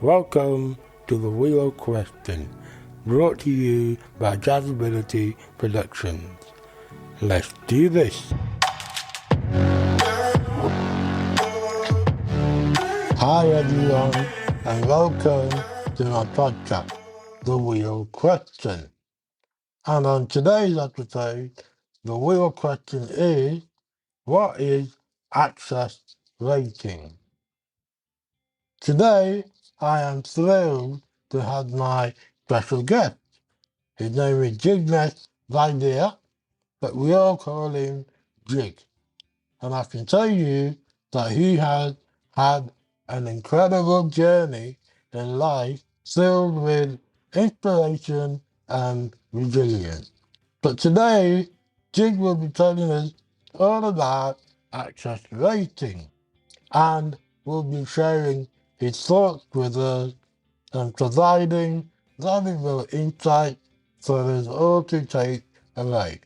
Welcome to the Wheel of Question, brought to you by Jazzability Productions. Let's do this. Hi everyone, and welcome to my podcast, The Wheel Question. And on today's episode, the Wheel Question is, what is access rating? Today, I am thrilled to have my special guest. His name is Jazzability, but we all call him Jig. And I can tell you that he has had an incredible journey in life filled with inspiration and resilience. But today, Jig will be telling us all about access rating and will be sharing his thoughts with us and providing valuable insight for us all to take away.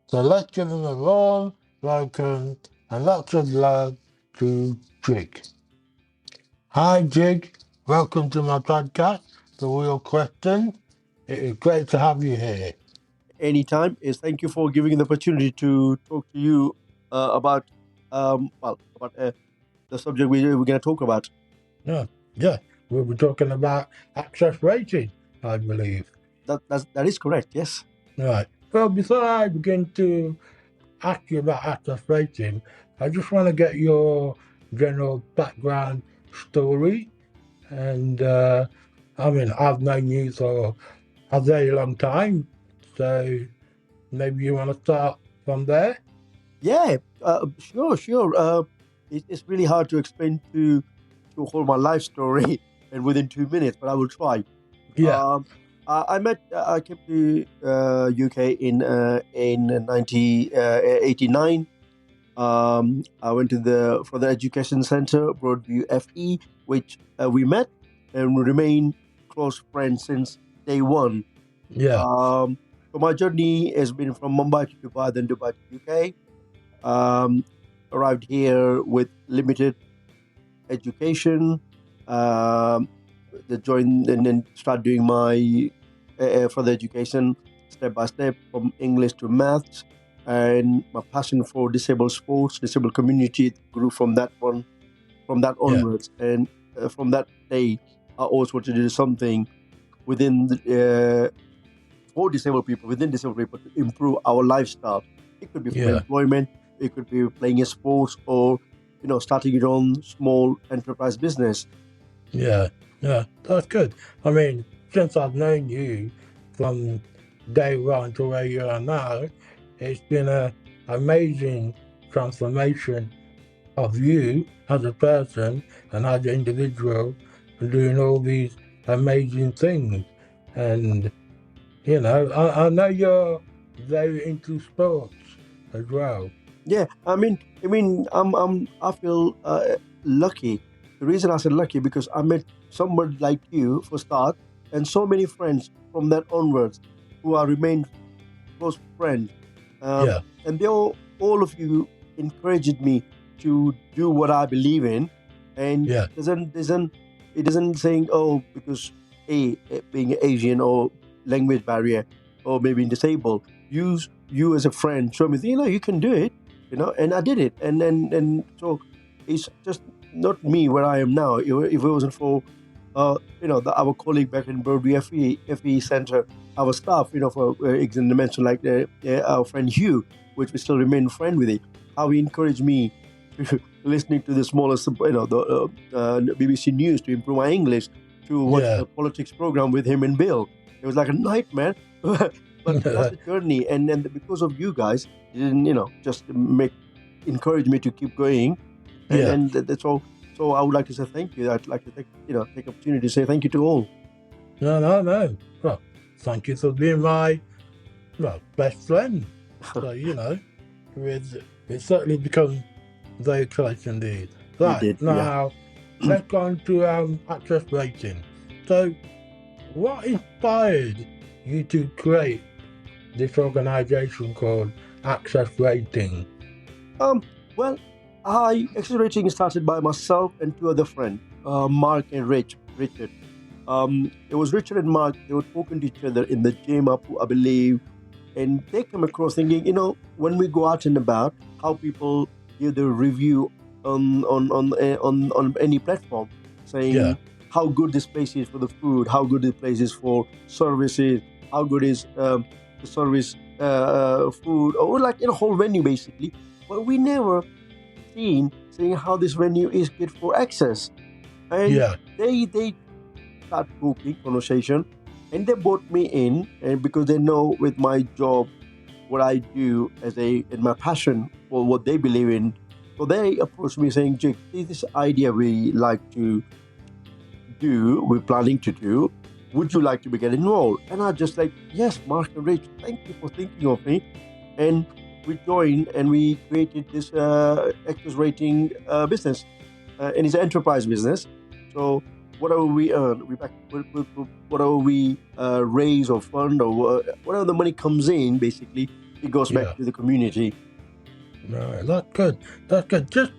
So let's give him a warm welcome and lots of love to Jig. Hi Jig, welcome to my podcast, The Real Question. It is great to have you here. Anytime. Thank you for giving the opportunity to talk to you about the subject we're going to talk about. Yeah, we'll be talking about access rating, I believe. That is correct. Yes. Right. Well, before I begin to ask you about access rating, I just want to get your general background story. And I've known you for a very long time, so maybe you want to start from there? Yeah. Sure. It's really hard to explain to whole my life story and within 2 minutes, but I will try. Yeah. I came to UK in 1989. I went to for the education center, Broadview FE, which we met and remained close friends since day one. Yeah. So my journey has been from Mumbai to Dubai, then Dubai to UK. Arrived here with limited education. Joined and then start doing my further education step by step from English to maths, and my passion for disabled sports, disabled community grew from that onwards. And from that day, I always wanted to do something within for disabled people, within disabled people, to improve our lifestyle. It could be for employment, it could be playing a sports, or starting your own small enterprise business. Yeah, that's good. I mean, since I've known you from day one to where you are now, it's been an amazing transformation of you as a person and as an individual and doing all these amazing things. And, I know you're very into sports as well. Yeah, I feel lucky. The reason I said lucky because I met somebody like you for start, and so many friends from that onwards who are remained close friends. And they all of you encouraged me to do what I believe in, and it doesn't saying because being Asian or language barrier or maybe disabled. You as a friend show me you can do it, and I did it, and so it's just not me where I am now. If it wasn't for our colleague back in Broadway FE Center, our staff, for mention like our friend Hugh, which we still remain friend with it, how he encouraged me listening to the smallest, the BBC News to improve my English, to watch the politics program with him and Bill. It was like a nightmare, but that's the journey. And then because of you guys, you didn't, just encourage me to keep going. And that's all. So I would like to say thank you. I'd like to take opportunity to say thank you to all. No. Well, thank you for being my best friend. So it's certainly become very close indeed. Right, now let's go on to access rating. So what inspired you to create this organization called Access Rating? Um, well, accelerating started by myself and two other friends, Mark and Richard. It was Richard and Mark. They were talking to each other in the gym, I believe, and they come across thinking, when we go out and about, how people give their review on any platform, Yeah, saying how good this place is for the food, how good this place is for services, how good is the service food, or like in a whole venue basically. But we never seen saying how this venue is good for access, and yeah, they start talking conversation, and they brought me in, and because they know with my job what I do as a in my passion for what they believe in, so they approached me saying, Jake, this idea we like to do, we're planning to do, would you like to be get involved? And I just like, yes, Mark and Rich, thank you for thinking of me. And we joined and we created this actors rating business, and it's an enterprise business. So whatever we earn, whatever we raise or fund or whatever the money comes in, basically, it goes yeah. back to the community. Right, that's good. That's good. Just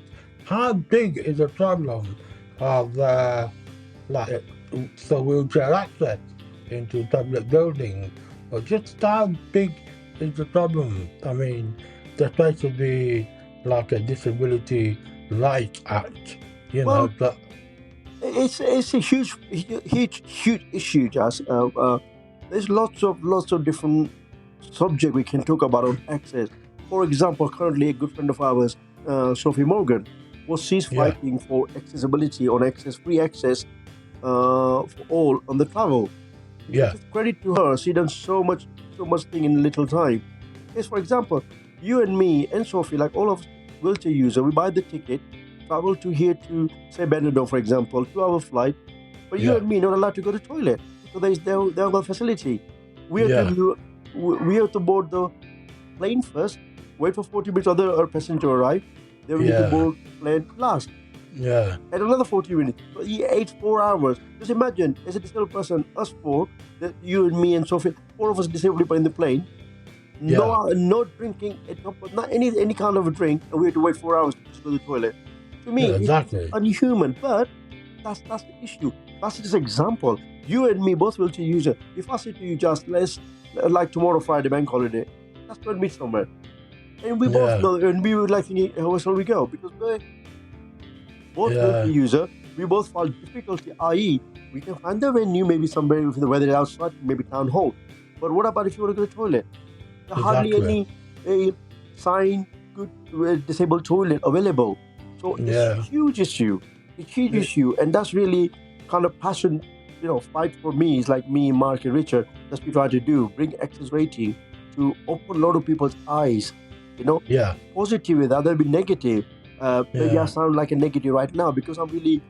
how big is the problem of like for wheelchair access into public buildings? Or just how big is the problem? I mean, there's supposed to be like a disability rights act, Well, but it's a huge issue, Jazz. There's lots of different subject we can talk about on access. For example, currently a good friend of ours, Sophie Morgan, she's yeah, fighting for accessibility on access, free access for all on the travel. yeah, Just credit to her. She done so much thing in little time. Yes, for example, you and me and Sophie, like all of us wheelchair user, we buy the ticket, travel to here to say Benidorm, for example, 2 hour flight. But you yeah, and me not allowed to go to toilet because there's no facility. We have yeah, to we have to board the plane first, wait for 40 minutes other our passenger to arrive. Then we need to yeah, board plane last. yeah, And another 40 minutes. So he ate 4 hours. Just imagine, as a disabled person, us four, that you and me and Sophie, four of us disabled people in the plane, yeah, no drinking, not any kind of a drink, and we have to wait 4 hours to go to the toilet. To me, yeah, it's exactly. unhuman. But that's the issue. That's just an example. You and me both wheelchair user. If I say to you, just let's like tomorrow Friday bank holiday, let's go and meet somewhere, and we both Yeah, know, and we would like thinking, where shall we go? Because we're both wheelchair yeah, user, we both find difficulty, i.e., we can find the venue maybe somewhere if the weather is outside, maybe town hall. But what about if you want to go to the toilet? There are hardly exactly. any signed good disabled toilet available. So it's Yeah, huge issue. It's huge issue, and that's really kind of passion. Fight for me is like me, Mark, and Richard. That's what we try to do. Bring access rating to open a lot of people's eyes. yeah, Positive with other be negative. Maybe I yeah, sound like a negative right now because I'm really.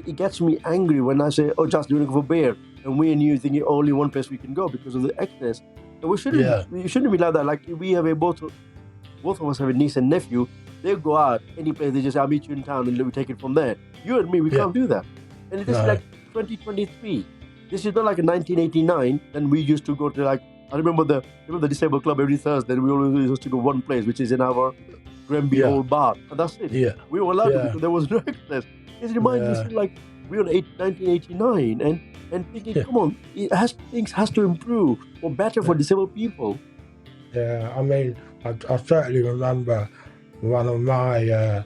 It gets me angry when I say, "Oh, just doing it for beer," and we and you thinking only one place we can go because of the access. And yeah, we shouldn't be like that. Like we have both of us have a niece and nephew. They go out any place. They just, I'll meet you in town and we take it from there. You and me, we yeah. can't do that. And this is No, like 2023. This is not like a 1989. Then we used to go to like I remember the disabled club every Thursday. And we always used to go one place, which is in our Granby yeah, Old Bar, and that's it. yeah, We were allowed to yeah, because there was no access. It reminds me yeah, still like we were in 1989 and thinking, yeah, come on, things has to improve for better for disabled people. yeah. I mean, I certainly remember one of my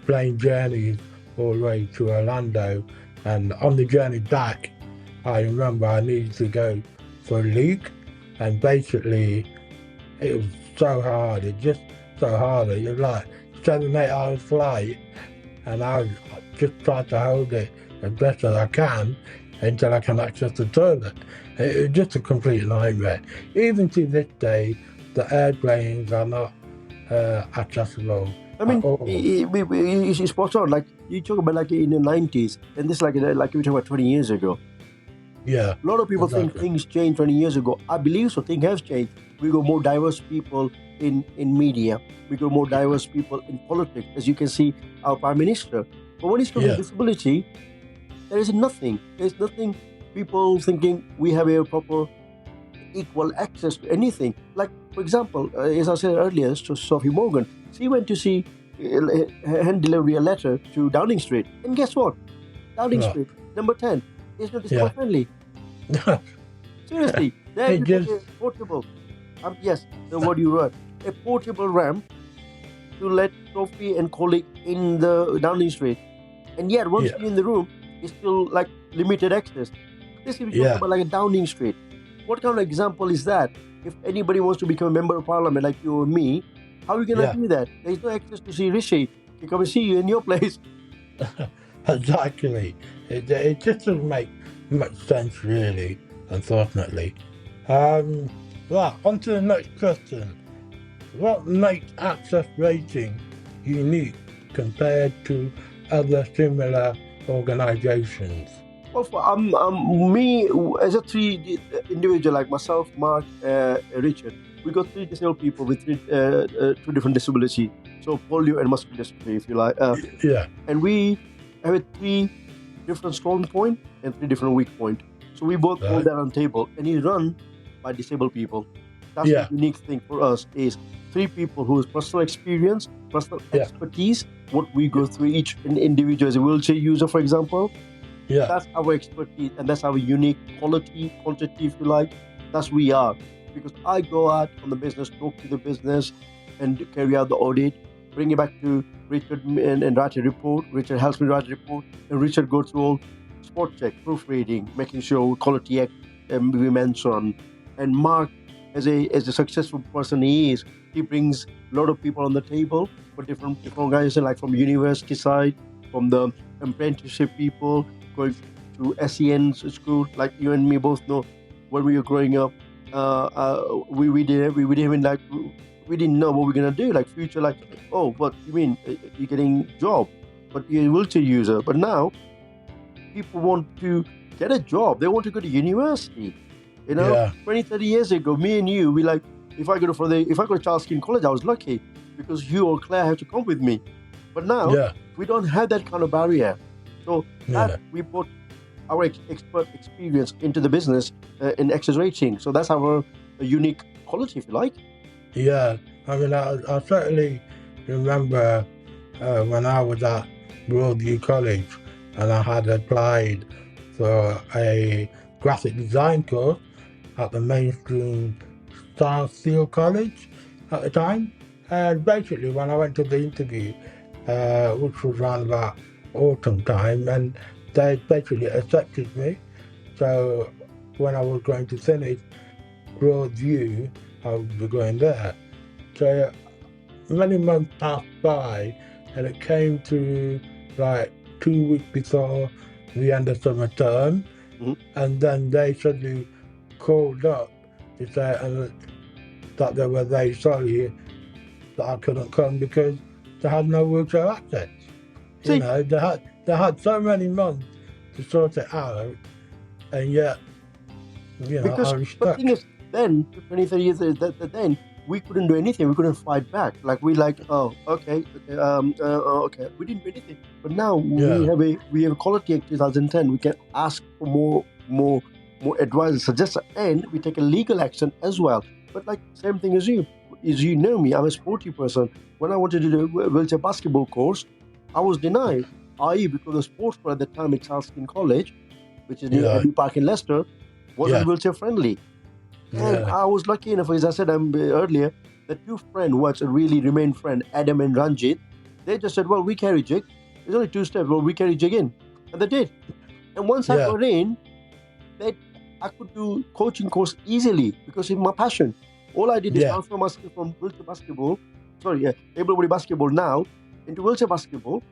plane journeys all the way to Orlando, and on the journey back, I remember I needed to go for a leak, and basically it was so hard. It just so hard. It was like 7 8 hours flight, and I just tried to hold it as best as I can until I can access the toilet. It was just a complete nightmare. Even to this day, the airplanes are not accessible I at mean, all. it's spot on. Like you talk about like in the 90s, and this like we talk about 20 years ago. Yeah, A lot of people think exactly. things changed 20 years ago. I believe so. Things have changed. We got more diverse people in media. We got more diverse people in politics, as you can see, our prime minister. But when it comes to Yeah, disability, there is nothing. There's nothing. People thinking we have a proper equal access to anything. Like For example, as I said earlier, to Sophie Morgan, she went to see hand delivery a letter to Downing Street, and guess what? Downing Right. Street, number 10, is not Yeah. disabled friendly. Seriously, they had It to take just a portable, yes, the word you wrote, a portable ramp to let Sophie and colleague in the Downing Street. And yet, once yeah you're in the room, it's still like limited access. This is talking yeah about like a Downing Street. What kind of example is that? If anybody wants to become a member of parliament like you or me, how are we gonna yeah do that? There's no access to see Rishi to come and see you in your place. exactly. It just doesn't make much sense, really. Unfortunately. Right. On to the next question. What makes access rating unique compared to other similar organizations? Well, for me as a three individual like myself, Mark, Richard, we got three disabled people with two different disabilities. So polio and muscular dystrophy, if you like. Yeah. And we have a three different strong point and three different weak point. So we both hold Right. that on table, and it's run by disabled people. That's Yeah. the unique thing for us is three people whose personal experience, personal Yeah. expertise, what we go through each individual as a wheelchair user, for example. Yeah. That's our expertise, and that's our unique quantity, if you like. That's we are. Because I go out on the business, talk to the business, and carry out the audit, bring it back to Richard and write a report. Richard helps me write a report, and Richard goes through all spot check, proofreading, making sure quality act we mention. And Mark, as a successful person he is, he brings a lot of people on the table for different organizations, like from university side, from the apprenticeship people, going to SEN school, like you and me both know. When we were growing up, we didn't even like we didn't know what we're gonna do, like future, like, oh, what you mean you're getting job, but you're a wheelchair user. But now people want to get a job, they want to go to university. You know, Yeah. 20, 30 years ago, me and you, we like, if I go to Charles King College, I was lucky because you or Claire had to come with me. But now Yeah. we don't have that kind of barrier. So Yeah. that we put our expert experience into the business in access rating. So that's our unique quality, if you like. Yeah. I mean, I certainly remember when I was at Broadview College and I had applied for a graphic design course at the mainstream Star Steel College at the time. And basically, when I went to the interview, which was around about autumn time, and they basically accepted me. So when I was going to finish Broadview, I would be going there. So many months passed by, and it came to like 2 weeks before the end of summer term, and then they suddenly called up to say that they were very sorry that I couldn't come because they had no wheelchair access. See, You know, they had so many months to sort it out, and yet, you know, because I was the stuck. thing is, then 20, 30 years then we couldn't do anything. We couldn't fight back. Like we like, oh, okay, okay. We didn't do anything. But now Yeah. we have a quality act 2010. We can ask for more advice and suggestion, and we take a legal action as well. But like same thing as you know me, I'm a sporty person. When I wanted to do a wheelchair basketball course, I was denied. I.e., because the sports course at the time at Charles King College, which is near Yeah. Abbey Park in Leicester, wasn't Yeah. wheelchair friendly. And Yeah. I was lucky enough, as I said earlier, the two friends who actually really remained friends, Adam and Ranjit, they just said, well, we carry Jig. There's only two steps. Well, we carry Jig in. And they did. And once I Yeah. got in, I could do coaching course easily because it's my passion. All I did is Yeah. transfer my skill from wheelchair basketball, able body basketball now, into wheelchair basketball.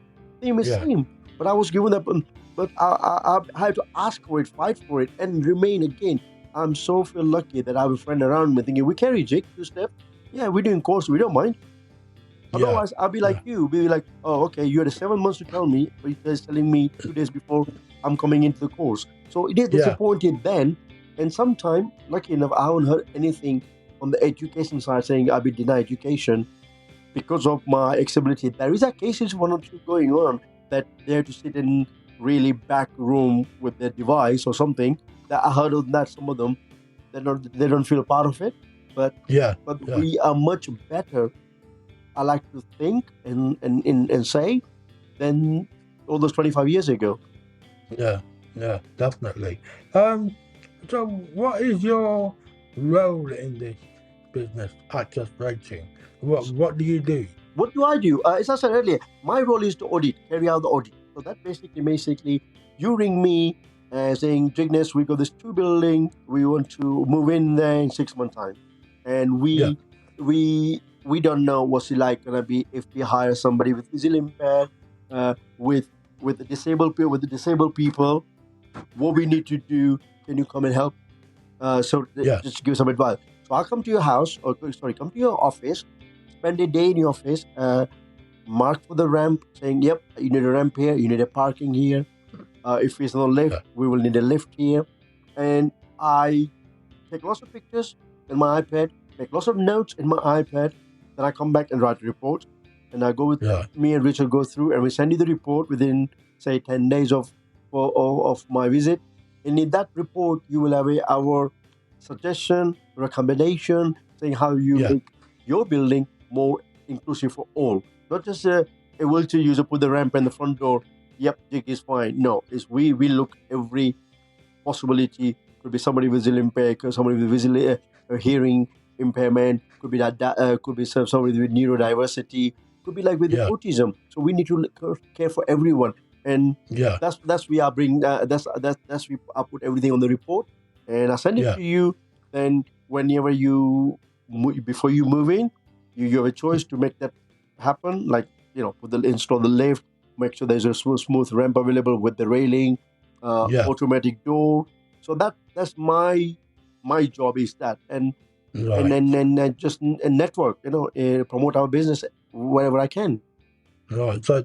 Same is Yeah. same. But I was given that, but I had to ask for it, fight for it, and remain again. I'm so feel lucky that I have a friend around me thinking, we carry Jake 2 step. Yeah, we're doing course, we don't mind. Otherwise, I'll be like you, be like, oh, okay, you had 7 months to tell me, but you're just telling me 2 days before I'm coming into the course. So it is disappointed then. And sometime, lucky enough, I haven't heard anything on the education side saying I'll be denied education because of my accessibility. There is a cases one or two going on that they have to sit in really back room with their device or something. That I heard of that some of them they don't feel part of it. but yeah, we are much better. I like to think and say than all those 25 years ago. yeah, yeah, definitely. Um, so what is your role in this business, access rating? What do you do? What do I do? As I said earlier, my role is to audit, carry out the audit. So that basically, you ring me saying, Jignesh, we got this two building, we want to move in there in 6 months time, and Yeah, we don't know what's it like gonna be if we hire somebody with visual impaired, with the disabled people. What we need to do? Can you come and help? yeah, Just give some advice. So I'll come to your house, or sorry, come to your office, spend a day in your office, mark for the ramp, saying, yep, you need a ramp here, you need a parking here. If it's no lift, yeah, we will need a lift here. And I take lots of pictures in my iPad, make lots of notes in my iPad. Then I come back and write a report. And I go with yeah, me and Richard go through, and we send you the report within, say, 10 days of my visit. And in that report, you will have our suggestion, recommendation, saying how you yeah, make your building more inclusive for all. Not just a wheelchair user put the ramp in the front door. Yep, jig is fine. No, it's we look every possibility. Could be somebody with visual impaired, somebody with visual hearing impairment. Could be could be somebody with neurodiversity. Could be like with the yeah, autism. So we need to care for everyone, and yeah, that's we are bring that's we I put everything on the report, and I send it yeah, to you. Then whenever before you move in, you have a choice to make that happen. Like install the lift, make sure there's a smooth ramp available with the railing, yeah. automatic door. So that's my job is that, Right, and just a network, promote our business wherever I can. right. So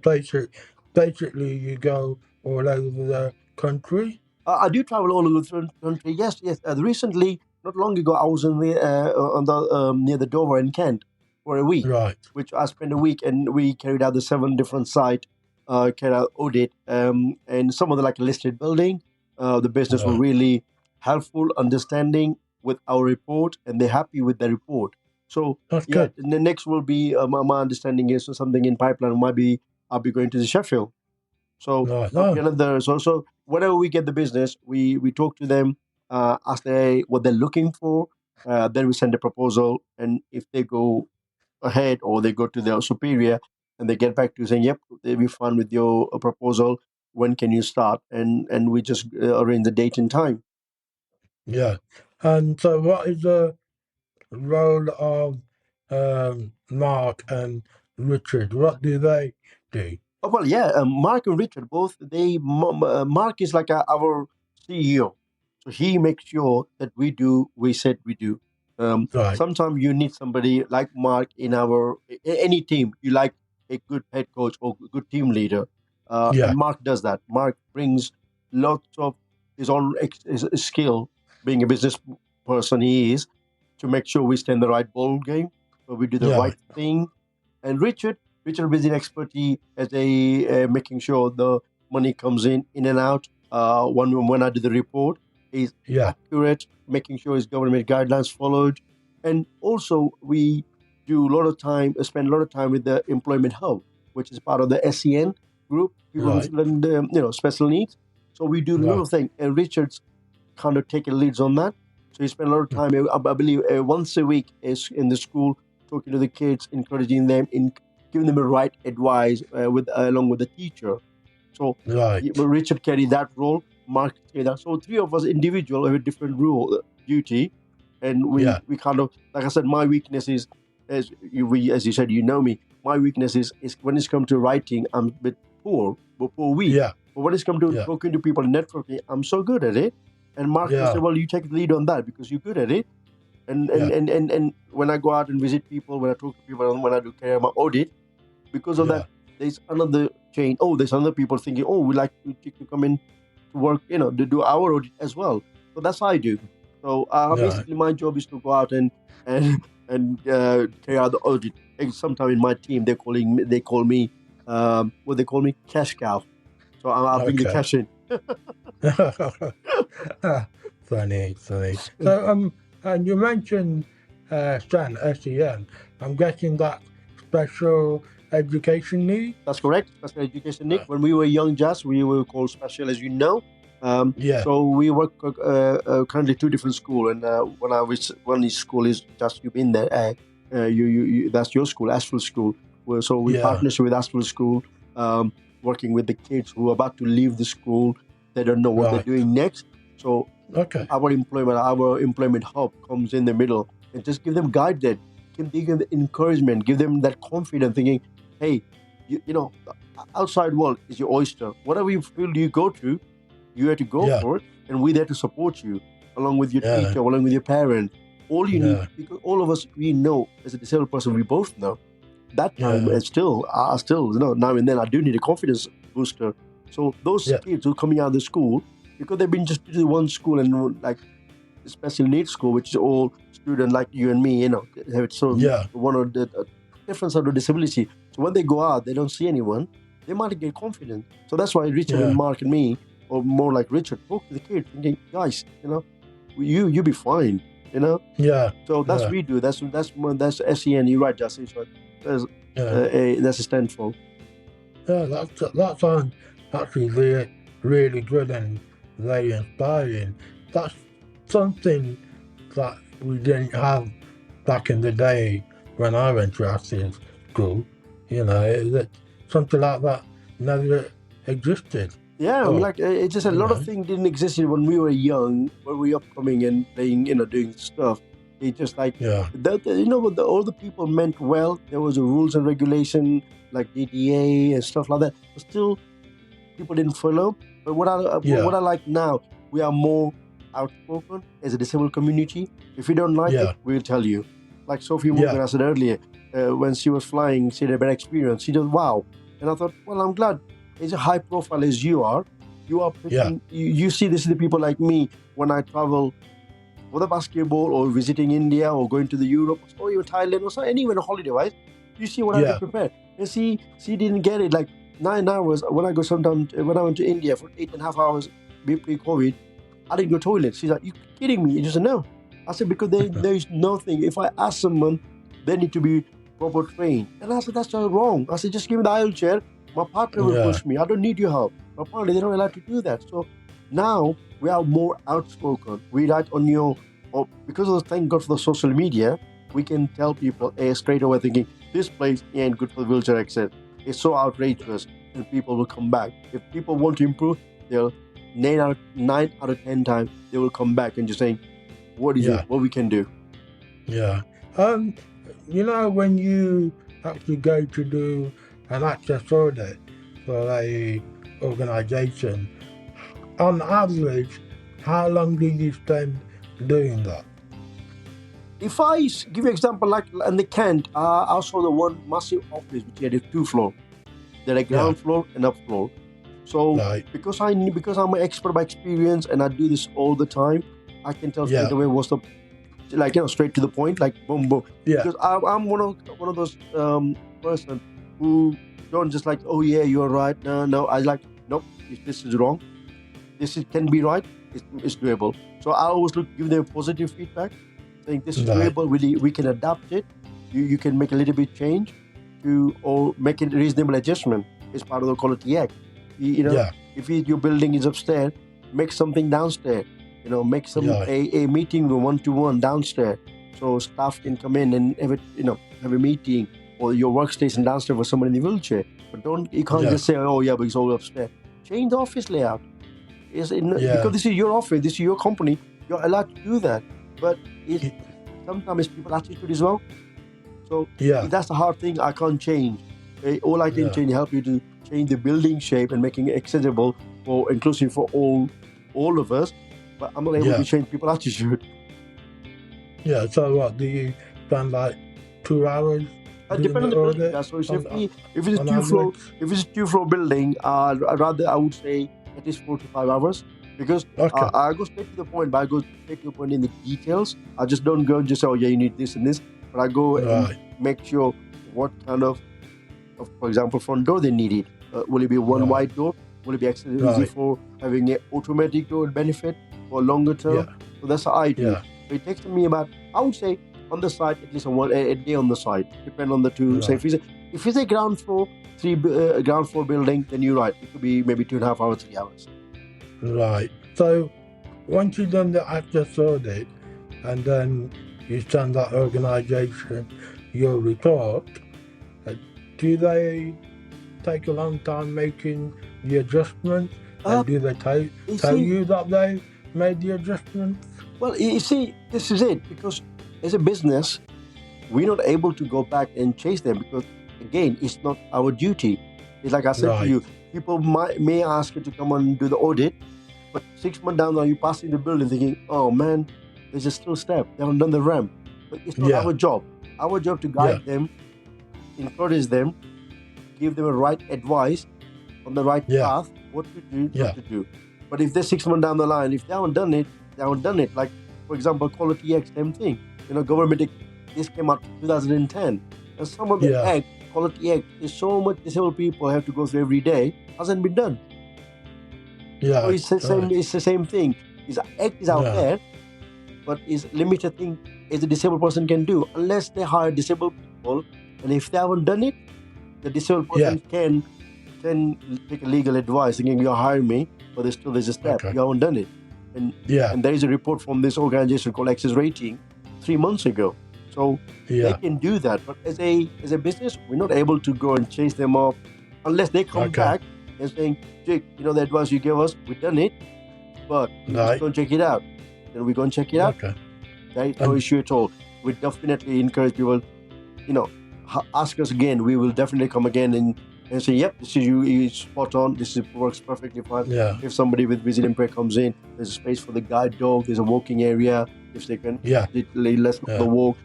basically, you go all over the country. I do travel all over the country. Yes, yes. Recently, not long ago, I was on the near the Dover in Kent for a week, Right, which I spent a week, and we carried out the 7 different site, carried out audit, and some of the like listed building. The business were right. really helpful, understanding with our report, and they're happy with the report. So That's yeah, good. the next will be my understanding is something in pipeline might be I'll be going to the Sheffield. So Right. could be No. another. So whenever we get the business, we talk to them, ask they what they're looking for. Then we send a proposal, and if they go ahead or they go to their superior, and they get back to saying, "Yep, they'll be fine with your proposal. When can you start?" And we just arrange the date and time. Yeah. And so, what is the role of Mark and Richard? What do they do? Oh, well, yeah, Mark and Richard both. Mark is like our CEO, so he makes sure that we do we said we do. Right. Sometimes you need somebody like Mark in any team. You like a good head coach or good team leader, and Yeah. Mark does that. Mark brings lots of his own his skill, being a business person he is, to make sure we stay in the right ball game, so we do the Yeah. right thing. And Richard Business expertise as a making sure the money comes in and out. When I do the report, is Yeah. accurate, making sure his government guidelines followed, and also we do a lot of time, spend a lot of time with the employment hub, which is part of the SEN group, people with Right. special needs. So we do a lot Right. of things, and Richard's kind of taking leads on that. So he spent a lot of time, I believe, once a week is in the school, talking to the kids, encouraging them, in giving them the right advice with along with the teacher. So Right. Richard carried that role, Mark carried that. So three of us individual have a different role duty, and Yeah. we kind of, like I said, my weakness is as you said, you know me. My weakness is when it's come to writing, I'm a bit poor weak. Yeah. But when it's come to Yeah. talking to people and networking, I'm so good at it. And Mark will say, Yeah. "Well, you take the lead on that because you're good at it." Yeah. And when I go out and visit people, when I talk to people, and when I do carry out my audit, because of that, Yeah. there's another chain. Oh, there's other people thinking, "Oh, we like to come in to work, to do our audit as well." So that's how I do. So Yeah. basically, my job is to go out and carry out the audit. And sometimes in my team, they call me what they call me cash cow. So I'll bring the Okay. cash in. Funny, funny. So, and you mentioned SEN, SEN. I'm guessing that special education need. That's correct. Special education, Nick. Uh, When we were young, Jazz, we were called special, as you know. yeah, So we work currently two different school, and when I was one is school is just you've been there. You that's your school, Asheville School. So we yeah, partnership with Asheville School, working with the kids who are about to leave the school. They don't know what they're right. doing next. So Okay. our employment hub comes in the middle and just give them guidance, give them encouragement, give them that confidence, thinking, hey, the outside world is your oyster. Whatever you feel you go to, you have to go Yeah, for it, and we're there to support you, along with your yeah, teacher, along with your parent. All you need, yeah, because all of us, we know, as a disabled person, we both know that time, yeah, and still, now and then, I do need a confidence booster. So those yeah, kids who are coming out of the school, because they've been just to one school, and like special needs school, which is all student like you and me, have some yeah, one or the different sort of disability. So when they go out, they don't see anyone. They might get confident. So that's why Richard and yeah, Mark and me, or more like Richard, talk to the kids, thinking, guys, you be fine. yeah, So that's yeah, we do. That's SEN. You're right, Justin. So that's yeah. that's a stand for. Yeah, that sounds actually really good and very inspiring. That's something that we didn't have back in the day when I went to Active School. Something like that never existed. Yeah, I mean, Oh, like it's just a you lot of know, things didn't exist when we were young, when we were upcoming and playing, doing stuff. It just like yeah, what the older people meant well. There was a rules and regulation like DDA and stuff like that, but still people didn't follow. But what yeah, I like now, we are more outspoken as a disabled community. If you don't like it, yeah, we'll tell you. Like Sophie Morgan, yeah, I said earlier, when she was flying, she had a bad experience. She just wow, and I thought, well, I'm glad. As a high profile as you are yeah, picking. You see, this is the people like me when I travel for the basketball or visiting India or going to the Europe or even Thailand or so anywhere on holiday, right? You see what I yeah, prepared. And she didn't get it like 9 hours when I go sometimes when I went to India for 8.5 hours pre-COVID. I didn't go toilet. She's like, you kidding me? You just said no. I said because there is nothing. If I ask someone, they need to be proper trained. And I said that's not wrong. I said just give me the aisle chair. My partner will yeah, push me. I don't need your help. Apparently they're not allowed to do that. So now we are more outspoken. We write on or because of the thank God for the social media, we can tell people straight away thinking this place ain't good for the wheelchair access. It's so outrageous, and people will come back. If people want to improve, they'll 9 out of 10 times they will come back and just saying, "What is it? yeah, What we can do?" yeah. When you actually go to do an access audit for a organization, on average, how long do you spend doing that? If I give you an example, like in the Kent, I saw the one massive office which had a 2 floor. There are Yeah, ground floor and up floor. So like, because I'm an expert by experience and I do this all the time, I can tell straight yeah, away what's the straight to the point, like boom boom. yeah, Because I'm one of those person who don't just like, oh yeah, you're right. No, I like nope. If this is wrong, can be right. It's doable. So I always give them positive feedback, saying this is like, doable. We can adapt it. You can make a little bit change to or make it reasonable adjustment. It's part of the Quality Act. yeah, If your building is upstairs, make something downstairs. Make some yeah, a meeting room 1-to-1 downstairs, so staff can come in and have a meeting, or your workstation downstairs for someone in the wheelchair. But you can't yeah, just say, oh yeah, but it's all upstairs. Change the office layout. Because yeah, this is your office, this is your company. You're allowed to do that. But y- sometimes it's people's attitude as well. So yeah, that's the hard thing I can't change. All I can yeah, change help you to change the building shape and making it accessible for inclusive for all of us. But I'm not able yeah, to change people's attitude. yeah. So what do you spend like 2 hours doing Depend on the the building. audit Yeah. So on if it's a on two floor average? if it's a 2 floor building, I would say at least 4 to 5 hours, because Okay, I go straight to the point. But I go straight to the point in the details. I just don't go and just say, oh yeah, you need this and this. But I go and right, make sure what kind for example, front door they need it. Will it be one right, wide door? Will it be actually easy right, for having an automatic door benefit for longer term? yeah, So that's how I do. yeah, So it takes me about, I would say, on the site, at least a day on the site, depend on the two. Right. So if it's a ground floor building, then you're right. It could be maybe 2.5 hours, 3 hours. Right. So once you've done the access audit and then you send that organisation your report, do they take a long time making the adjustments? And do they tell you that they made the adjustments? Well, you see, this is it. Because as a business, we're not able to go back and chase them because, again, it's not our duty. It's like I said to you, people may ask you to come and do the audit, but 6 months down the line, you pass in the building thinking, oh man, there's a still step. They haven't done the ramp. But it's not our job. Our job to guide them, encourage them, give them a right advice on the right path, what to do, what to do. But if they're 6 months down the line, if they haven't done it, they haven't done it. Like, for example, Quality Act, same thing. Government, this came out in 2010. And some of the act, Quality Act, is so much disabled people have to go through every day, hasn't been done. So it's the same thing. The act is out there, but it's limited thing as a disabled person can do. Unless they hire disabled people, and if they haven't done it, the disabled person can take a legal advice thinking you're hiring me, but there's a step. You haven't done it. And there is a report from this organization called Access Rating 3 months ago. So they can do that. But as a business, we're not able to go and chase them up unless they come back and saying, Jake, the advice you gave us, we've done it, but let's go and check it out. Then we go and check it out. There is no issue at all. We definitely encourage people, ask us again. We will definitely come again and say, yep, this is spot on. This works perfectly fine. If somebody with vision impairment comes in, there's a space for the guide dog. There's a walking area. If they can, let's go for the walk.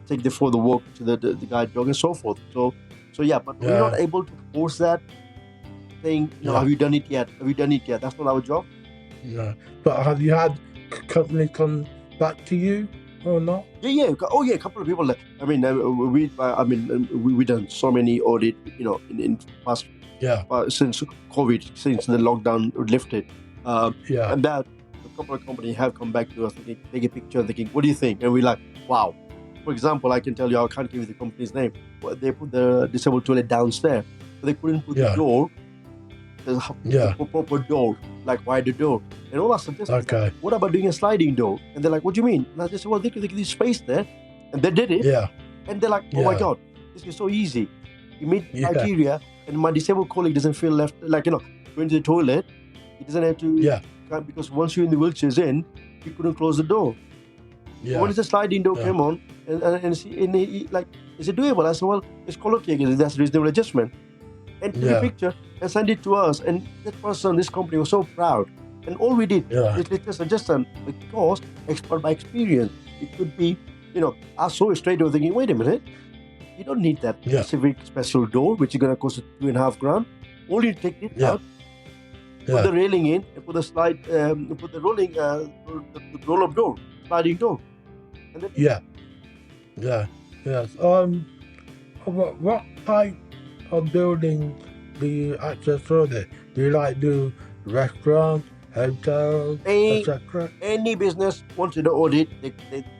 Take them for the walk to the guide dog and so forth. So but we're not able to force that. Saying, have you done it yet? Have you done it yet? That's not our job. Yeah. But have you had companies come back to you or not? Yeah. Oh, yeah. A couple of people. I mean, we done so many audit. In past. Since COVID, since the lockdown lifted. And that a couple of companies have come back to us, take a picture, thinking, what do you think? And we're like, wow. For example, I can tell you, I can't give you the company's name. But they put the disabled toilet downstairs, but they couldn't put the door. The proper door, like wider door. And all I suggested, what about doing a sliding door? And they're like, what do you mean? And I just said, well, they could give space there. And they did it. And they're like, oh my God, this is so easy. You meet criteria, and my disabled colleague doesn't feel left, going to the toilet. He doesn't have to, because once you're in the wheelchair's in, he couldn't close the door. But when the sliding door came on, and he, is it doable? I said, well, it's quality again. That's reasonable adjustment. And took a picture and sent it to us. And that person, this company was so proud. And all we did is just adjust because expert by experience. It could be, I saw it straight away thinking, wait a minute, you don't need that specific special door, which is going to cost $2.5 grand. All you take it out, put the railing in, and put the slide, put the rolling, the roll-up door, sliding door. And then Yes. What type of building do you access audit? Do you do restaurants, hotels, etc.? Any business wanted to audit,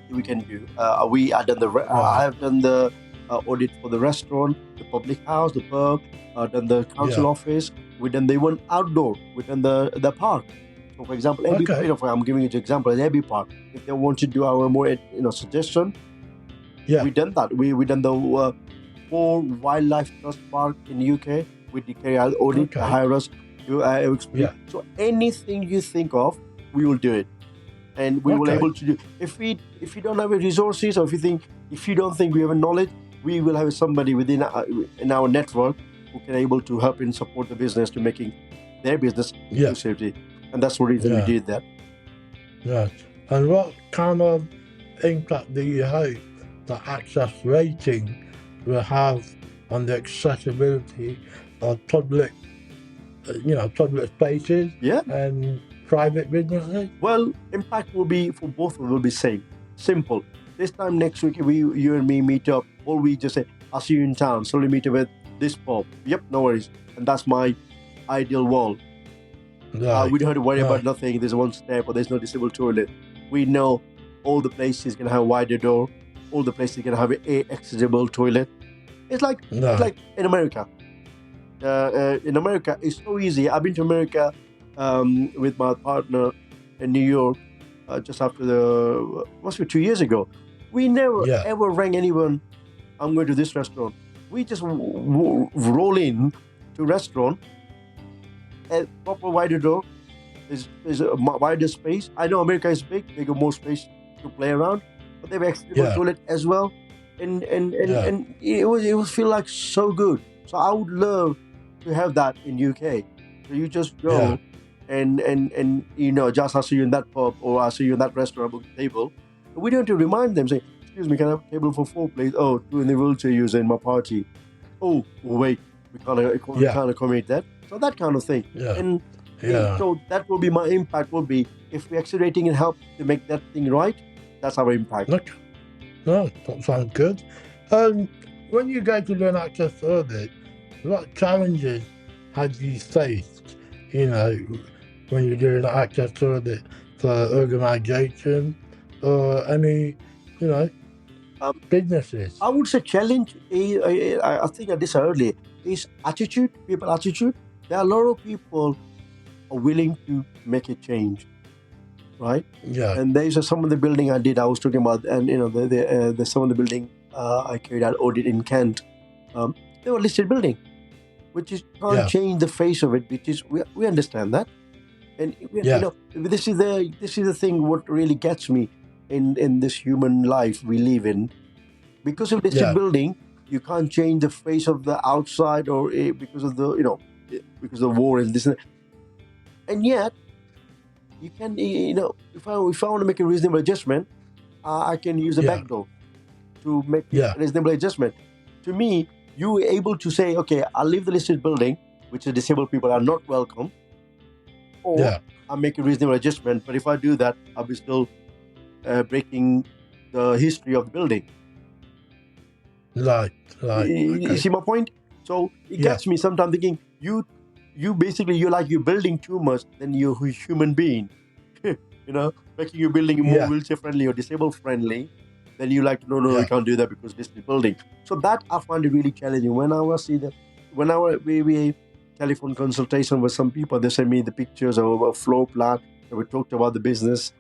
we can do. I have done the audit for the restaurant, the public house, the pub. Done the council office. We done the one outdoor. We done the park. So, for example, I'm giving you an example. At Abbey Park, if they want to do our more suggestion, we done that. We done the 4 wildlife trust park in the UK. We did carry out audit, hire us to explain. So anything you think of, we will do it, and we will able to do. If you don't have the resources, or if you don't think we have a knowledge, we will have somebody within in our network who can able to help and support the business to making their business safety. And that's the reason we did that. Yeah. And what kind of impact do you hope the access rating will have on the accessibility of public spaces and private businesses? Well, impact will be for both of them will be same. Simple. This time next week, you and me meet up, or we just say, I'll see you in town. So we meet up with this pub. Yep, no worries. And that's my ideal world. We don't have to worry about nothing. There's one step, or there's no disabled toilet. We know all the places can have a wider door. all the places can have a accessible toilet. It's like Right. in America. In America, it's so easy. I've been to America with my partner in New York just after the must be 2 years ago. We never Yeah. ever rang anyone. I'm going to this restaurant. We just roll in to restaurant. A proper wider door. There's a wider space. I know America is big. They got more space to play around, but they have accessible Yeah. toilet as well. Yeah. And it was feel like so good. So I would love to have that in UK. So you just Yeah. go and just I see you in that pub or I see you in that restaurant book table. We don't have to remind them, say, excuse me, can I have a table for 4 please? Oh, 2 in the wheelchair user in my party. Oh, wait, we Yeah. can't accommodate that. So that kind of thing. Yeah. And Yeah. so that will be my impact will be if we're accelerating and help to make that thing right, that's our impact. Look. No, that sounds good. When you go to do an access audit, what challenges have you faced, when you're doing an access audit for organisation or any, businesses? I would say challenge, I think I did earlier, is attitude, people attitude. There are a lot of people are willing to make a change, right? Yeah. And there is some of the building I did, I was talking about, and the some of the building I carried out audit in Kent. They were listed building, which is can't change the face of it, which is we understand that. And this is the thing what really gets me in this human life we live in. Because of listed building, you can't change the face of the outside or because of the because of war and this and yet you can if I want to make a reasonable adjustment, I can use a back door to make a reasonable adjustment. To me, you were able to say, okay, I'll leave the listed building, which the disabled people are not welcome, or I'll make a reasonable adjustment. But if I do that, I'll be still breaking the history of the building. Right. You see my point? So it gets me sometimes thinking, you basically, you're building too much than you're a human being. Making your building more wheelchair friendly or disabled friendly. Then you like, no, we can't do that because this is building. So that I find it really challenging. When we telephone consultation with some people, they send me the pictures of a floor plan, and we talked about the business,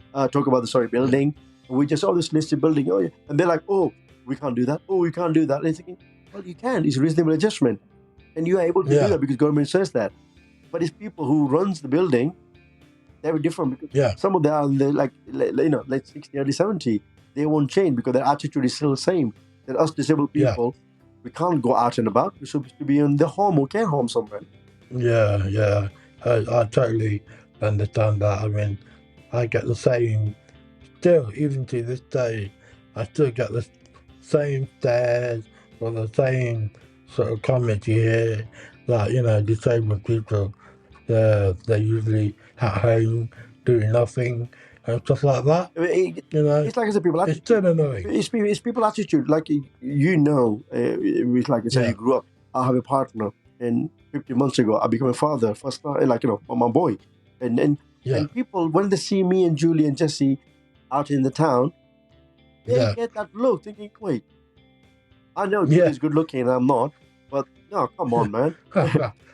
building. And we just, this listed building, and they're like, we can't do that. We can't do that. And I'm thinking, well, you can. It's reasonable adjustment. And you are able to do that because government says that. But it's people who runs the building, they're different because some of them are like 60, early 70. They won't change because their attitude is still the same. That us disabled people, we can't go out and about. We're supposed to be in the home or care home somewhere. Yeah. I totally understand that. I mean, I get the same, still, even to this day, I still get the same stares or the same sort of comments you hear that, disabled people, they're usually at home doing nothing and stuff like that. It's like I said, people attitude. It's still annoying. It's people attitude. Like, it's like I said, you grew up. I have a partner, and 50 months ago, I became a father. First time, my boy. And people, when they see me and Julie and Jesse out in the town, they get that look, thinking, wait, I know Julie's good looking and I'm not, but no, come on, man.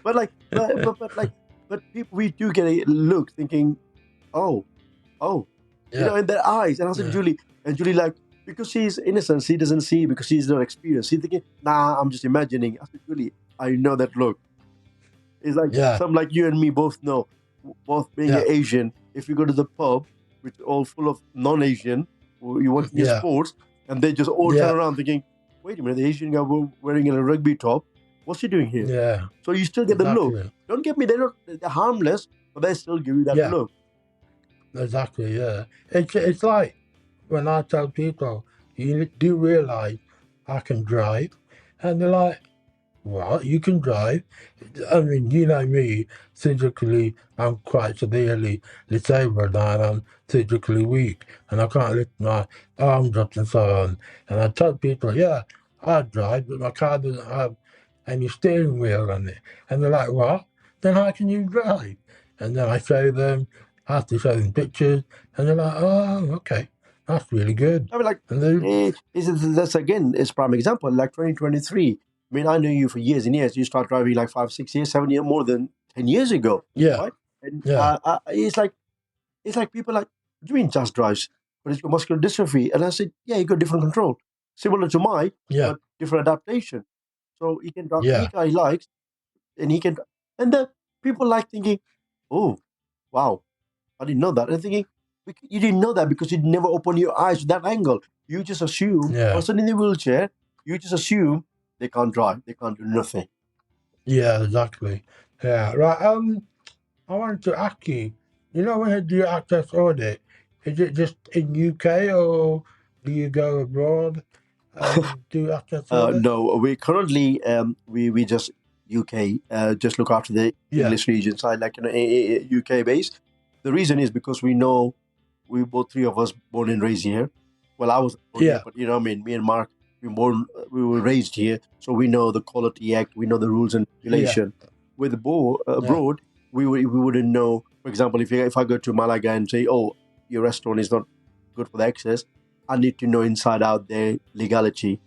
but people, we do get a look thinking, in their eyes. And I said, Julie, like, because she's innocent, she doesn't see because she's not experienced. She's thinking, nah, I'm just imagining. I said, Julie, I know that look. It's like some like you and me both know, both being Asian, if you go to the pub, which is all full of non-Asian, you watch your sports, and they just all turn around thinking, wait a minute, the Asian guy wearing a rugby top, what's he doing here? Yeah. So you still get the look. Don't get me, they're harmless, but they still give you that look. Exactly, yeah. It's like when I tell people, you do realize I can drive, and they're like, what? You can drive? I mean, you know me, physically, I'm quite severely disabled and I'm physically weak and I can't lift my arms up and so on. And I tell people, yeah, I drive, but my car doesn't have any steering wheel on it. And they're like, what? Then how can you drive? And then I show them, I have to show them pictures, and they're like, oh, okay. That's really good. I mean, like, And then, that's again, is prime example. Like 2023. I mean, I know you for years and years. You start driving like 5, 6 years, 7 years, more than 10 years ago, yeah, right? And yeah, it's like people like, what do you mean just drives? But it's got muscular dystrophy. And I said, yeah, you got different control, similar to mine, yeah, but different adaptation. So he can drive any yeah, car he likes, and he can. And then people like thinking, oh, wow, I didn't know that. And thinking, you didn't know that because you never opened your eyes to that angle. You just assume yeah, person in the wheelchair. You just assume they can't drive. They can't do nothing. yeah, exactly. Yeah, right. I wanted to ask you, when you do access audit, is it just in UK or do you go abroad and do access audit? No, we currently we just UK just look after the Yeah, English region side, like UK based. The reason is because we know we both three of us born and raised here. Well, I was born here, yeah, but I mean, me and Mark, we were raised here, so we know the Quality Act, we know the rules and yeah, regulation. With yeah, abroad, we wouldn't know. For example, if I go to Malaga and say, "Oh, your restaurant is not good for the access," I need to know inside out their legality.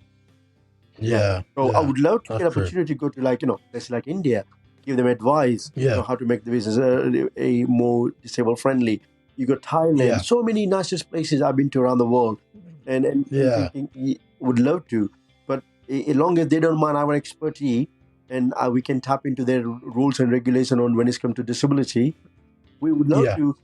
Yeah. yeah, So I yeah. would love to get That's true. opportunity to go to, like, places like India, give them advice, Yeah, how to make the business a more disabled friendly. You go Thailand, yeah, so many nicest places I've been to around the world, and yeah, thinking would love to, but as long as they don't mind our expertise, and we can tap into their rules and regulation on when it's come to disability, we would love yeah, to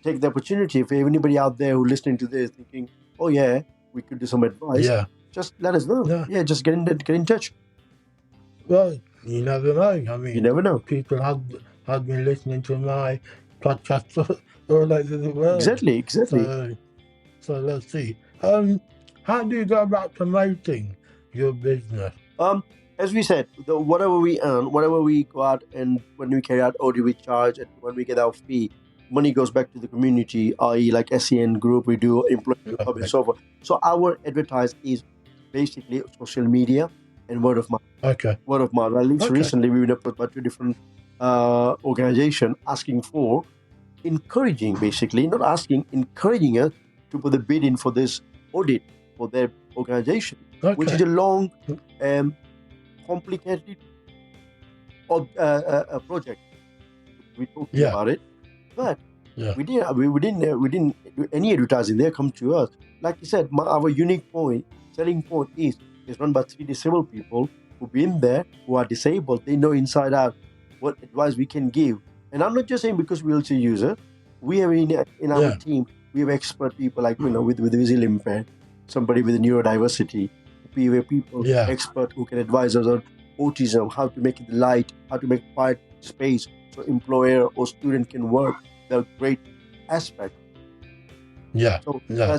take the opportunity. If anybody out there who listening to this thinking, oh yeah, we could do some advice, yeah, just let us know. yeah. Yeah, just get in touch. Well, you never know. I You mean, never know. people have been listening to my podcast all over the world. Exactly, exactly. So let's see. How do you go about promoting your business? Um, as we said, whatever we earn, whatever we go out, and when we carry out OD, we charge, and when we get our fee, money goes back to the community, i.e., like SEN group, we do employee hub and Okay. so forth. So our advertise is basically social media and word of mouth. Okay. Word of mouth. At least Okay. recently, we've been approached by two different organization asking for encouraging, basically, not asking, encouraging us to put the bid in for this audit for their organization, which is Okay. a long, complicated project. We're talking Yeah. about it, but Yeah. we didn't do any advertising. They come to us. Like you said, our unique selling point is it's run by three disabled people who've been there, who are disabled. They know inside out what advice we can give. And I'm not just saying because we're wheelchair user. We have in our Yeah. team, we have expert people like with visual impaired, somebody with neurodiversity. We have people Yeah. expert who can advise us on autism, how to make it light, how to make quiet space so employer or student can work. The great aspect. Yeah. So Yeah.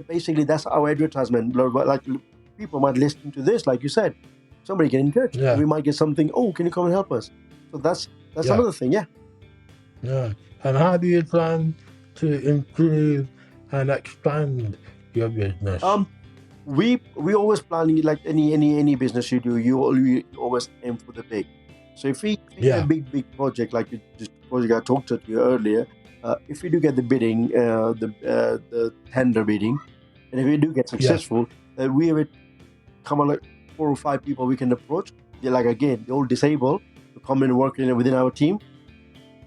basically that's our advertisement. Like, people might listen to this, like you said, somebody get in touch, and Yeah. we might get something. Oh, can you come and help us? So that's Yeah. another thing. Yeah. Yeah. And how do you plan to improve and expand your business? We always planning, like any business you do, you always aim for the big. So if we get a Yeah. big project like this project I talked to you earlier, if we do get the bidding, the tender bidding, and if we do get Yeah. successful, we have come on like 4 or 5 people we can approach. They're like, again, they're all disabled to come and work within our team.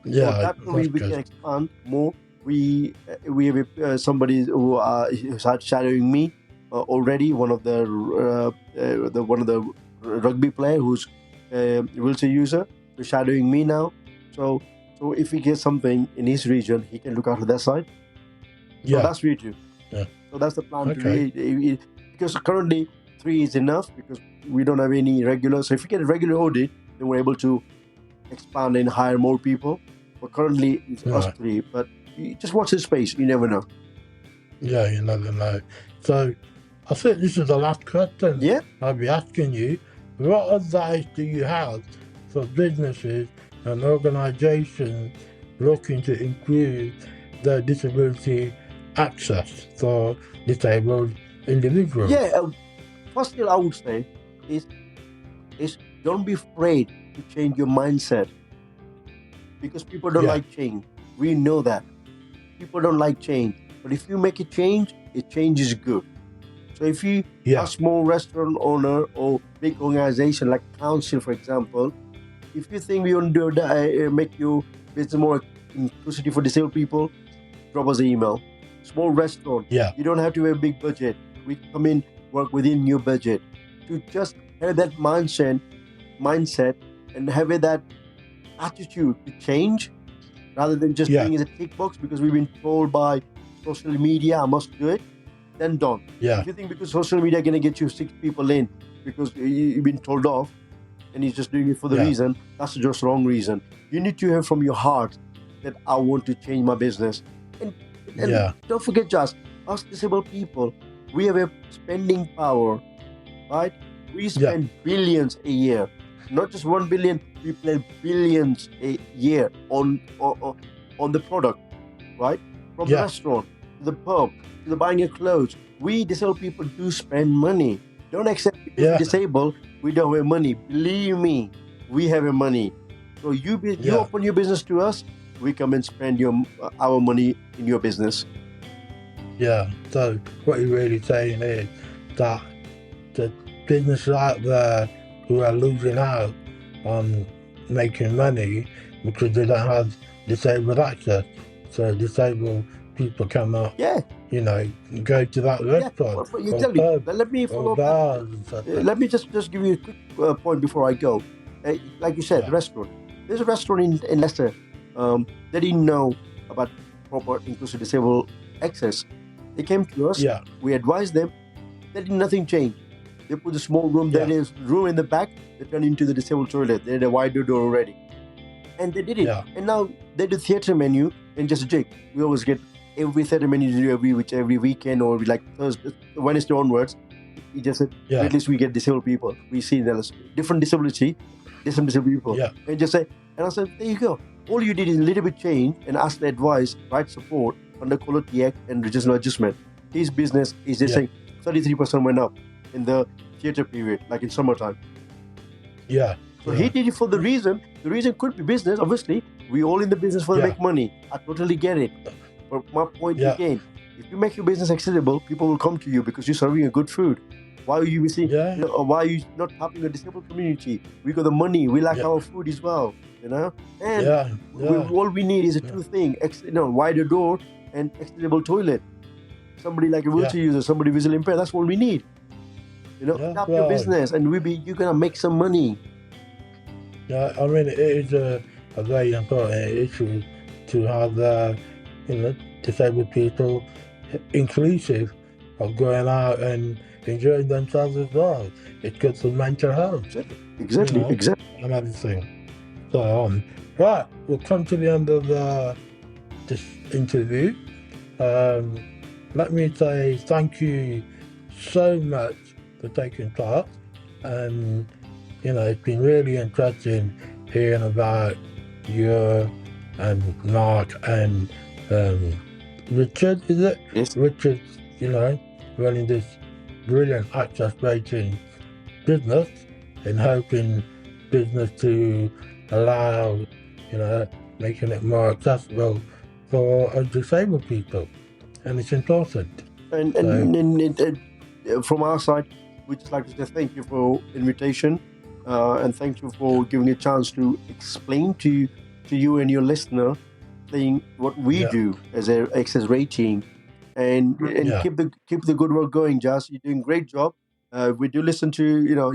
So Yeah. that way That's we can good. expand more. We have somebody who is shadowing me already. One of the rugby player who's a wheelchair user, who's shadowing me now. So if we get something in his region, he can look after that side. So Yeah. that's we do. Yeah. So that's the plan. Okay. Because currently 3 is enough because we don't have any regular. So if we get a regular audit, then we're able to expand and hire more people. But currently it's us Yeah. 3. But you just watch this space. You never know. Yeah. You never know. So I think this is the last question Yeah. I'll be asking you. What advice do you have for businesses and organizations looking to improve their disability access for disabled individuals? Yeah. First thing I would say is don't be afraid to change your mindset, because people don't Yeah. like change. We know that people don't like change. But if you make a change is good. So if you are a yeah, small restaurant owner or big organization like council, for example, if you think we want to make your business more inclusive for disabled people, drop us an email. Small restaurant, yeah, you don't have to have a big budget. We come in, work within your budget. To just have that mindset, and have that attitude to change rather than just yeah, doing it as a tick box because we've been told by social media I must do it, then don't. yeah, If you think because social media gonna get you 6 people in because you've been told off and you're just doing it for the yeah, reason, that's just wrong reason. You need to have from your heart that I want to change my business. And and yeah, don't forget just us disabled people, we have a spending power, right? We yeah, spend billions a year. Not just 1 billion, we spend billions a year on the product, right? From the yeah, restaurant to the pub to the buying of clothes. We disabled people do spend money. Don't accept because we're yeah, disabled, we don't have money. Believe me, we have a money. So you yeah, open your business to us, we come and spend our money in your business. yeah. So what you're really saying is that the businesses out there who are losing out on making money because they don't have disabled access. So disabled people cannot, Yeah, go to that yeah. restaurant But you or tell me. pub Let me or follow up that point. bars and such. Let me just give you a quick point before I go. Like you said, Yeah, restaurant. There's a restaurant in Leicester. They didn't know about proper inclusive disabled access. They came to us. yeah, We advised them. They did nothing change. They put a small room. There yeah, is room in the back. They turned into the disabled toilet. They had a wider door already, and they did it. yeah, And now they do theater menu and just jig. We always get every theater menu to do every weekend or like Thursday, Wednesday onwards. We just said, yeah, at least we get disabled people. We see them as different disability, different disabled people, yeah, and just say. And I said, there you go. All you did is a little bit change and ask the advice, right support under Quality Act and regional adjustment. His business is just yeah, saying 33% went up in the theater period, like in summertime. yeah, So he did it for the reason. The reason could be business. Obviously, we all in the business for to yeah, make money. I totally get it. But my point yeah, again, if you make your business accessible, people will come to you because you're serving a good food. Why are you missing? yeah, Why are you not helping a disabled community? We got the money. We like yeah, our food as well. And yeah, yeah, all we need is a yeah, two thing: wider door and accessible toilet. Somebody like a yeah, wheelchair user, somebody visually impaired. That's all we need. yeah. Adapt your Well, business, and you're gonna make some money. yeah. I mean, it is a very important issue to have disabled people inclusive of going out and enjoying themselves as well. It's good for mental health, Exactly, you exactly, know, exactly. and everything. So, right, we'll come to the end of this interview. Um, Let me say thank you so much for taking part. And, it's been really interesting hearing about you and Mark and um, Richard, is it? Yes. Richard, running this brilliant access rating business and helping business to allow, making it more accessible for disabled people. And it's important. And So, from our side, we just like to say thank you for invitation, and thank you for giving a chance to explain to you and your listener, saying what we yeah, do as a access rating, and yeah, keep the good work going, Jazz. You're doing a great job. We do listen to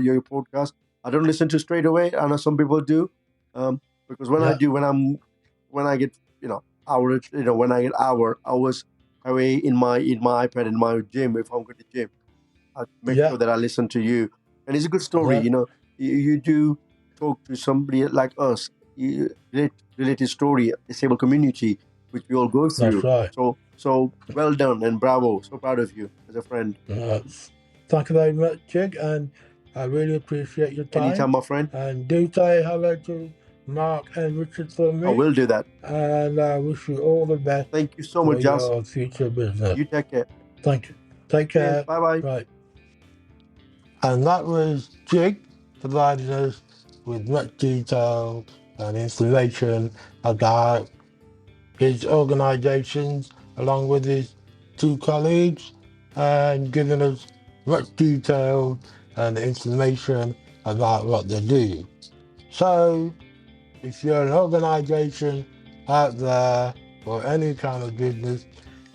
your podcast. I don't listen to straight away. I know some people do, because when I yeah, do, when I get when I get hours away in my iPad in my gym, if I'm going to gym, I make yeah, sure that I listen to you. And it's a good story. yeah, You do talk to somebody like us, related story, disabled community, which we all go that's through. right. So well done and bravo. So proud of you as a friend. Uh, Thank you very much, Jig, and I really appreciate your time. Anytime, my friend. And do say hello to Mark and Richard for I me. will do that. And I wish you all the best Thank you so for much, Jas. your future business. You take care. Thank you. Take care. Bye bye. Right. And that was Jig providing us with much detail and information about his organisations along with his two colleagues and giving us much detail and information about what they do. So, if you're an organisation out there or any kind of business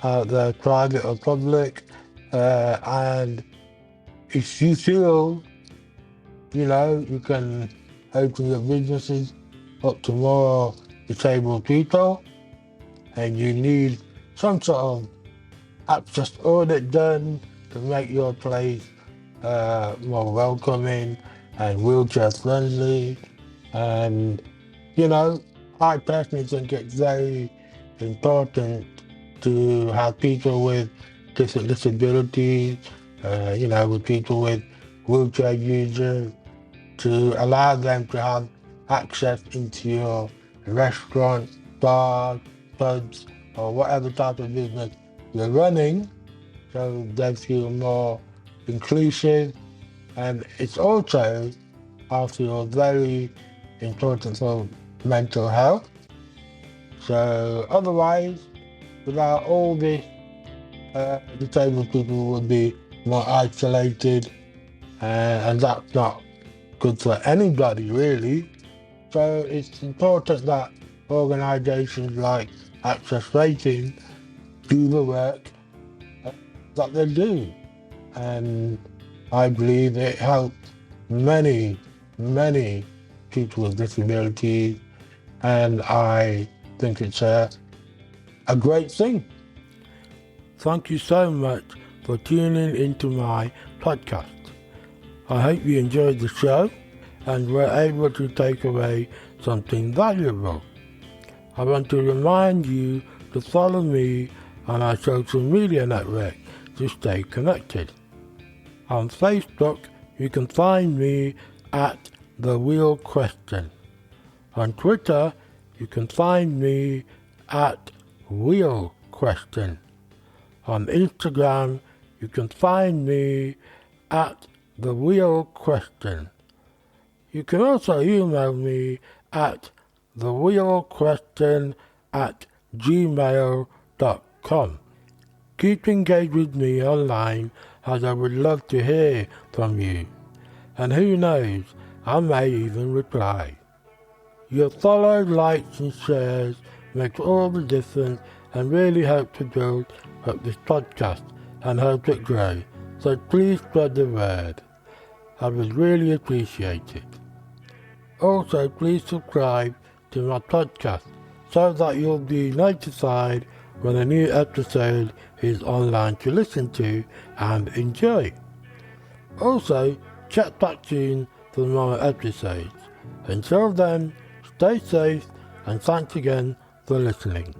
out there, private or public, and if you feel, you can open your businesses up to more disabled people and you need some sort of access audit done to make your place more welcoming and wheelchair friendly. And, I personally think it's very important to have people with different disabilities, with people with wheelchair users, to allow them to have access into your restaurant, bars, pubs, or whatever type of business you're running, so they feel more inclusive. And it's also, I feel, very important for mental health. So otherwise, without all this, disabled people would be more isolated, and that's not good for anybody really. So it's important that organisations like Access Rating do the work that they do. And I believe it helps many, many people with disabilities, and I think it's a great thing. Thank you so much for tuning into my podcast. I hope you enjoyed the show and were able to take away something valuable. I want to remind you to follow me on our social media network to stay connected. On Facebook, you can find me at The Real Question. On Twitter, you can find me at Real Question. On Instagram, you can find me at The Real Question. You can also email me at therealquestion@gmail.com. Keep engaged with me online, as I would love to hear from you. And who knows, I may even reply. Your follow, likes and shares make all the difference and really help to build up this podcast and help it grow. So please spread the word. I would really appreciate it. Also, please subscribe to my podcast so that you'll be notified when a new episode is online to listen to and enjoy. Also, check back soon for more episodes. Until then, stay safe and thanks again for listening.